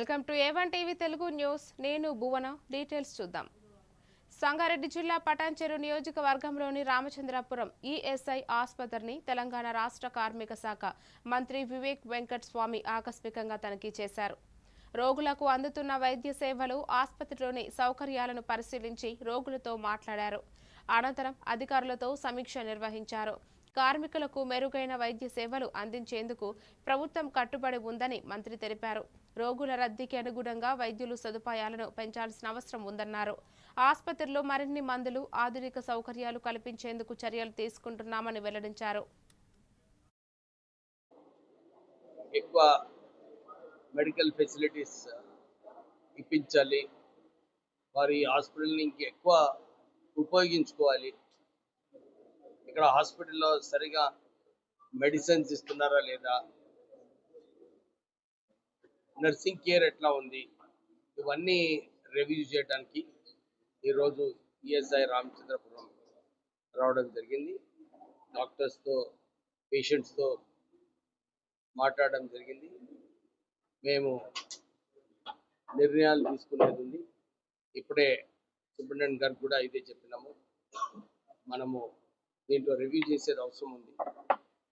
Welcome to A1 TV Telugu news. నేను భువన. Details చూద్దాం. సంగారెడ్డి జిల్లా పటాన్చెరు నియోజకవర్గంలోని రామచంద్రాపురం ఈఎస్ఐ ఆసుపత్రిని తెలంగాణ రాష్ట్ర కార్మిక శాఖ మంత్రి వివేక్ వెంకట్ స్వామి ఆకస్మికంగా తనిఖీ చేశారు. రోగులకు అందుతున్న వైద్య సేవలు, ఆసుపత్రిలోని సౌకర్యాలను పరిశీలించి రోగులతో మాట్లాడారు. అనంతరం అధికారులతో సమీక్ష నిర్వహించారు. కార్మికులకు మెరుగైన వైద్య సేవలు అందించేందుకు ప్రభుత్వం కట్టుబడి ఉందని మంత్రి తెలిపారు. రోగుల రద్దీకి అనుగుణంగా వైద్యులు సదుపాయాలను పెంచాల్సిన అవసరం ఉందన్నారు. ఆసుపత్రిలో మరిన్ని మందులు, ఆధునిక సౌకర్యాలు కల్పించేందుకు చర్యలు తీసుకుంటున్నామని వెల్లడించారు. ఎక్కువ మెడికల్ ఫెసిలిటీస్ ఇప్పించాలి, వారి హాస్పిటల్ని ఇంకెక్కువ ఉపయోగించుకోవాలి. ఇక్కడ హాస్పిటల్లో సరిగా మెడిసిన్స్ ఇస్తున్నారా లేదా, నర్సింగ్ కేర్ ఎట్లా ఉంది, ఇవన్నీ రివ్యూ చేయడానికి ఈరోజు ఈఎస్ఐ రామచంద్రపురం రావడం జరిగింది. డాక్టర్స్తో, పేషెంట్స్తో మాట్లాడడం జరిగింది. మేము నిర్ణయాలు తీసుకునేది ఉంది. ఇప్పుడే సూపరింటెండెంట్ గారికి కూడా ఇదే చెప్పినాము. మనము దీంట్లో రివ్యూ చేసేది అవసరం ఉంది.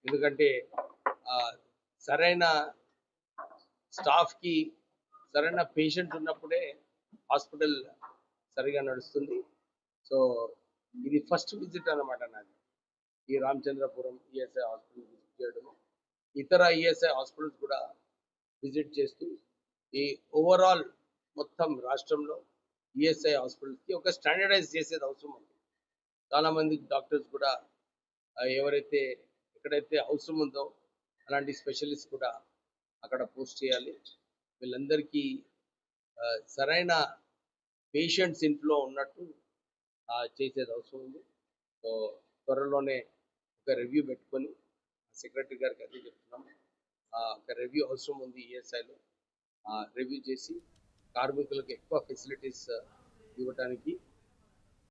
ఎందుకంటే సరైన స్టాఫ్కి సరైన పేషెంట్ ఉన్నప్పుడే హాస్పిటల్ సరిగా నడుస్తుంది. సో ఇది ఫస్ట్ విజిట్ అన్నమాట నాది, ఈ రామచంద్రపురం ఈఎస్ఐ హాస్పిటల్ విజిట్ చేయడం. ఇతర ఈఎస్ఐ హాస్పిటల్స్ కూడా విజిట్ చేస్తూ ఈ ఓవరాల్ మొత్తం రాష్ట్రంలో ఈఎస్ఐ హాస్పిటల్స్కి ఒక స్టాండర్డైజ్ చేసేది అవసరం ఉంది. చాలామంది డాక్టర్స్ కూడా ఎవరైతే ఎక్కడైతే అవసరం ఉందో అలాంటి స్పెషలిస్ట్ కూడా అక్కడ పోస్ట్ చేయాలి. వీళ్ళందరికీ సరైన పేషెంట్స్ ఇంట్లో ఉన్నట్టు చేసేది అవసరం ఉంది. సో త్వరలోనే ఒక రివ్యూ పెట్టుకొని సెక్రటరీ గారికి అదే చెప్తున్నాం. ఒక రివ్యూ అవసరం ఉంది ఈఎస్ఐలో. రివ్యూ చేసి కార్మికులకు ఎక్కువ ఫెసిలిటీస్ ఇవ్వడానికి